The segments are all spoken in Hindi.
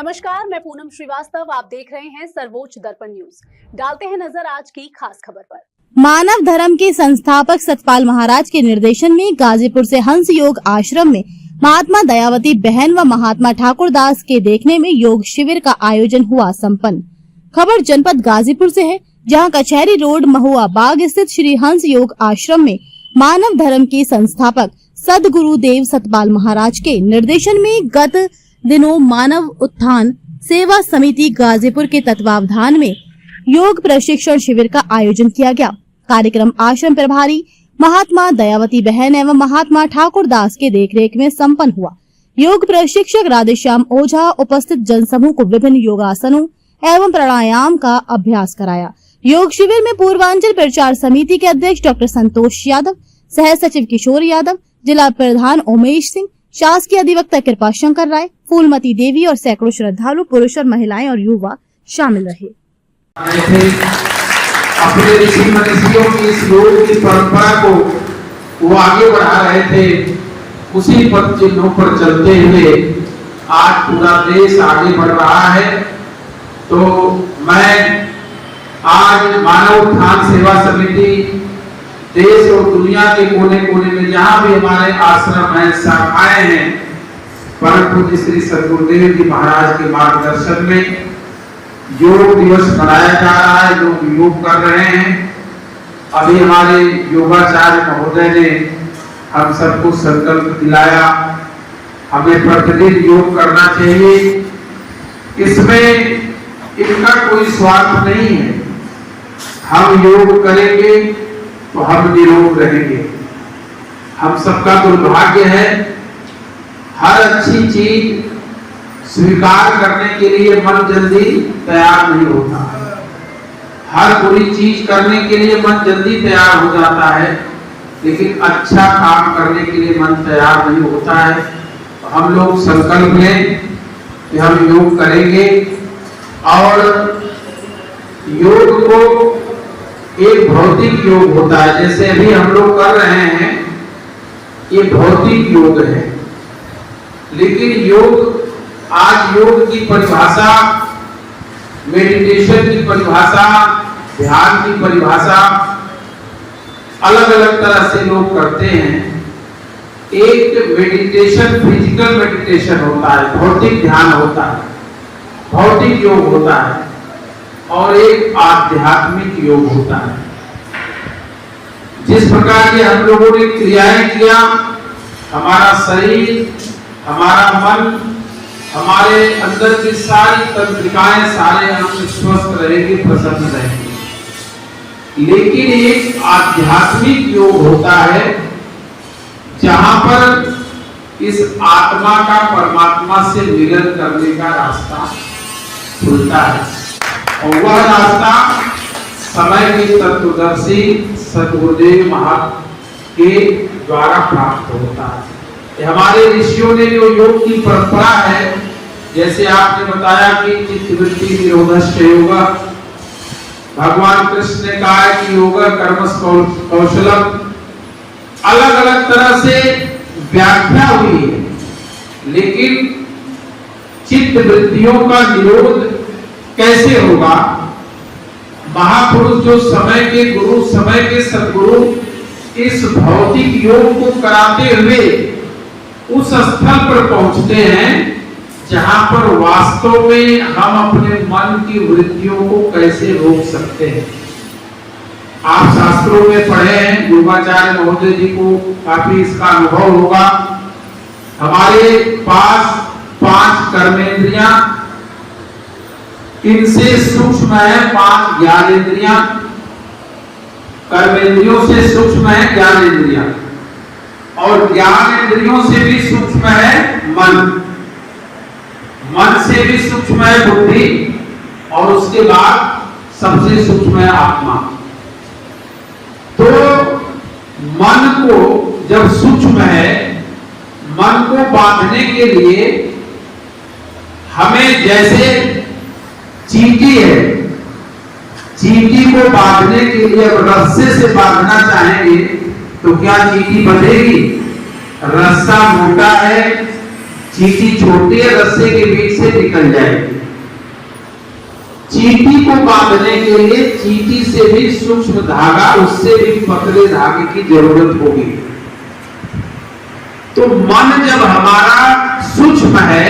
नमस्कार, मैं पूनम श्रीवास्तव। आप देख रहे हैं सर्वोच्च दर्पण न्यूज। डालते हैं नजर आज की खास खबर पर। मानव धर्म के संस्थापक सतपाल महाराज के निर्देशन में गाजीपुर से हंस योग आश्रम में महात्मा दयावती बहन व महात्मा ठाकुर दास के देखने में योग शिविर का आयोजन हुआ संपन्न। खबर जनपद गाजीपुर से है, जहां कचहरी रोड महुआ बाग स्थित श्री हंस योग आश्रम में मानव धर्म के संस्थापक सदगुरुदेव सतपाल महाराज के निर्देशन में गत दिनों मानव उत्थान सेवा समिति गाजीपुर के तत्वावधान में योग प्रशिक्षण शिविर का आयोजन किया गया। कार्यक्रम आश्रम प्रभारी महात्मा दयावती बहन एवं महात्मा ठाकुर दास के देखरेख में संपन्न हुआ। योग प्रशिक्षक राधेश्याम ओझा उपस्थित जनसमूह को विभिन्न योगासनों एवं प्राणायाम का अभ्यास कराया। योग शिविर में पूर्वांचल प्रचार समिति के अध्यक्ष डॉक्टर संतोष यादव, सह सचिव किशोर यादव, जिला प्रधान उमेश सिंह, शासकीय अधिवक्ता कृपा शंकर राय, फूलमती देवी और सैकड़ों श्रद्धालु पुरुष और महिलाएं और युवा शामिल रहे। अपने ऋषि मनीषियों की इस योग की परंपरा को वो आगे बढ़ा रहे थे। उसी पद चिन्हों पर चलते हुए आज पूरा देश आगे बढ़ रहा है। तो मैं आज मानव उत्थान सेवा समिति देश और दुनिया के कोने कोने में जहाँ भी हमारे आश्रम है, शाखाएं हैं, परम पूज्य श्री सदगुरुदेव जी महाराज के मार्गदर्शन में योग दिवस मनाया जा रहा है। लोग योग कर रहे हैं। अभी हमारे योगाचार्य महोदय ने हम सबको संकल्प दिलाया, हमें प्रतिदिन योग करना चाहिए। इसमें इनका कोई स्वार्थ नहीं है। हम योग करेंगे तो हम निरोग रहेंगे। हम सबका दुर्भाग्य है, हर अच्छी चीज स्वीकार करने के लिए मन जल्दी तैयार नहीं होता है। हर बुरी चीज करने के लिए मन जल्दी तैयार हो जाता है, लेकिन अच्छा काम करने के लिए मन तैयार नहीं होता है। तो हम लोग संकल्प लें कि हम योग करेंगे और योग को एक भौतिक योग होता है, जैसे अभी हम लोग कर रहे हैं, ये भौतिक योग है। लेकिन योग, आज योग की परिभाषा, मेडिटेशन की परिभाषा, ध्यान की परिभाषा अलग अलग तरह से लोग करते हैं। एक मेडिटेशन फिजिकल मेडिटेशन होता है, भौतिक ध्यान होता है, भौतिक योग होता है, और एक आध्यात्मिक योग होता है। जिस प्रकार ये हम लोगों ने क्रियाएं किया, हमारा शरीर, हमारा मन, हमारे अंदर की सारी तंत्रिकाएं, सारे अंग स्वस्थ रहेंगे, प्रसन्न रहेंगे। लेकिन एक आध्यात्मिक योग होता है, जहां पर इस आत्मा का परमात्मा से मिलन करने का रास्ता खुलता है, और वह रास्ता समय के तत्वदर्शी सदगुरुदेव महाराज के द्वारा प्राप्त होता है। हमारे ऋषियों ने जो योग की परंपरा है, जैसे आपने बताया कि चित्तवृत्ति निरोधस्य योग, भगवान कृष्ण ने कहा है कि योग कर्मस कौशलम, अलग अलग तरह से व्याख्या हुई है। लेकिन चित्तवृत्तियों का निरोध कैसे होगा? महापुरुष जो समय के गुरु, समय के सदगुरु इस भौतिक योग को कराते हुए उस स्थल पर पहुंचते हैं जहां पर वास्तव में हम अपने मन की वृत्तियों को कैसे रोक सकते हैं। आप शास्त्रों में पढ़े हैं, योगाचार्य महोदय जी को काफी इसका अनुभव होगा। हमारे पास 5 कर्मेंद्रियां, इनसे सूक्ष्म है 5 ज्ञानेंद्रियां, कर्मेंद्रियों से सूक्ष्म है ज्ञानेंद्रियां, और ज्ञानेंद्रियों से भी सूक्ष्म है मन, मन से भी सूक्ष्म है बुद्धि, और उसके बाद सबसे सूक्ष्म है आत्मा। तो मन को जब सूक्ष्म है, मन को बांधने के लिए हमें, जैसे चींटी है, चींटी को बांधने के लिए अब रस्से से बांधना चाहेंगे तो क्या चींटी बंधेगी? रस्सा मोटा है, चींटी छोटे रस्से के बीच से निकल जाएगी। चींटी को बांधने के लिए चींटी से भी सूक्ष्म धागा, उससे भी पतले धागे की जरूरत होगी। तो मन जब हमारा सूक्ष्म है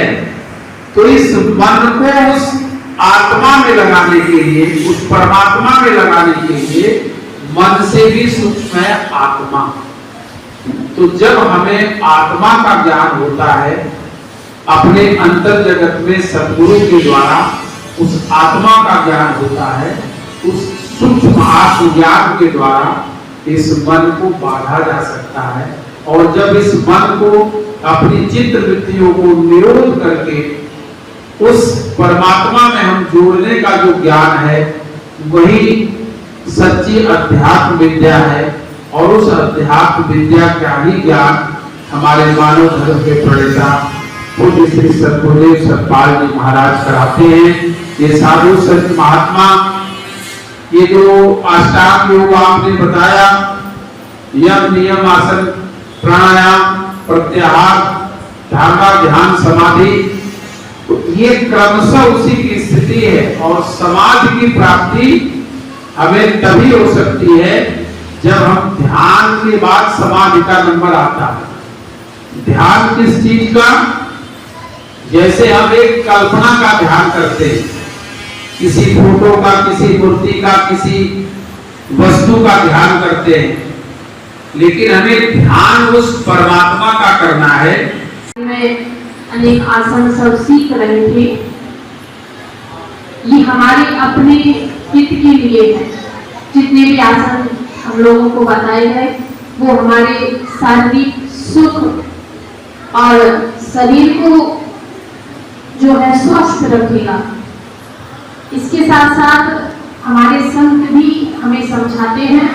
तो इस मन को उस आत्मा में लगाने के लिए, उस परमात्मा में लगाने के लिए मन से भी सूक्ष्म है आत्मा। तो जब हमें आत्मा का ज्ञान होता है अपने अंतर जगत में सद्गुरु के द्वारा, उस आत्मा का ज्ञान होता है, उस सूक्ष्म आत्मज्ञान के द्वारा इस मन को बांधा जा सकता है। और जब इस मन को अपनी चित्त वृत्तियों को निरोध करके उस परमात्मा में हम जोड़ने का जो ज्ञान है, वही सच्ची अध्यात्म विद्या है। और उस अध्यात्म विद्या का ही ज्ञान हमारे मानव धर्म के प्रणेता पूज्य श्री सद्गुरुदेव सतपाल जी महाराज कराते हैं। ये साधु संत महात्मा, ये जो अष्टांग योग आपने बताया, यम नियम आसन प्राणायाम प्रत्याहार धारणा ध्यान समाधि, तो ये क्रमशः उसी की स्थिति है। और समाधि की प्राप्ति हमें तभी हो सकती है जब हम ध्यान के बाद समाधि का नंबर आता है। ध्यान किस चीज का? जैसे हम एक कल्पना का ध्यान करते हैं, किसी फोटो का, किसी मूर्ति का, किसी वस्तु का ध्यान करते हैं, लेकिन हमें ध्यान उस परमात्मा का करना है। मैं अनेक आसन सब सीख रहे थे। ये हमारे अपने हित के लिए है। जितने भी आसन हम लोगों को बताए गए वो हमारे शारीरिक सुख और शरीर को जो है स्वस्थ रखेगा। इसके साथ साथ हमारे संत भी हमें समझाते हैं,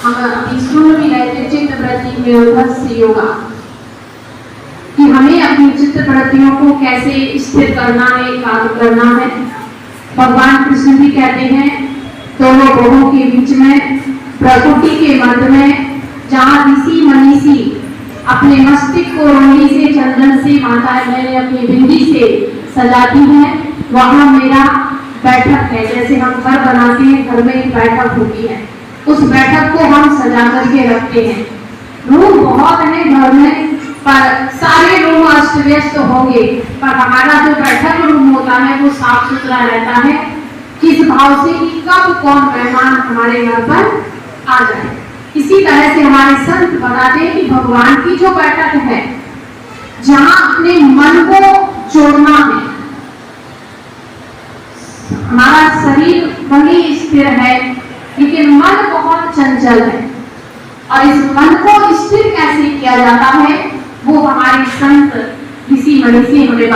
हम अभी सुन भी रहे थे चित्त वृत्ति में उद्धस्य योगा, कि हमें अपनी चित्त वृत्तियों को कैसे स्थिर करना है, एकाग्र करना है। भगवान कृष्ण भी कहते हैं दोनों ग्रहों के बीच में प्रकृति के मध्य में जहाँ ऋषि मनीषी अपने मस्तिष्क को रोली से चंदन से माताएं मैंने अपनी बिंदी से सजाती हैं, वहाँ मेरा बैठक है। जैसे हम घर बनाते हैं, घर में एक बैठक होती है, उस बैठक को हम सजा करके रखते हैं। रूम बहुत है घर में, पर सारे रूम अस्त व्यस्त होंगे, पर हमारा जो बैठक रूम होता है वो साफ सुथरा रहता है। किस भाव से कि कब कौन मेहमान हमारे घर पर आ जाए। इसी तरह से हमारे संत बताते हैं कि भगवान की जो बैठक है, जहाँ अपने मन को जोड़ना है। हमारा शरीर बड़ी स्थिर है, लेकिन मन बहुत चंचल है। और इस मन को स्थिर कैसे किया जाता है वो हमारे संत ऋषि मनीषी हमें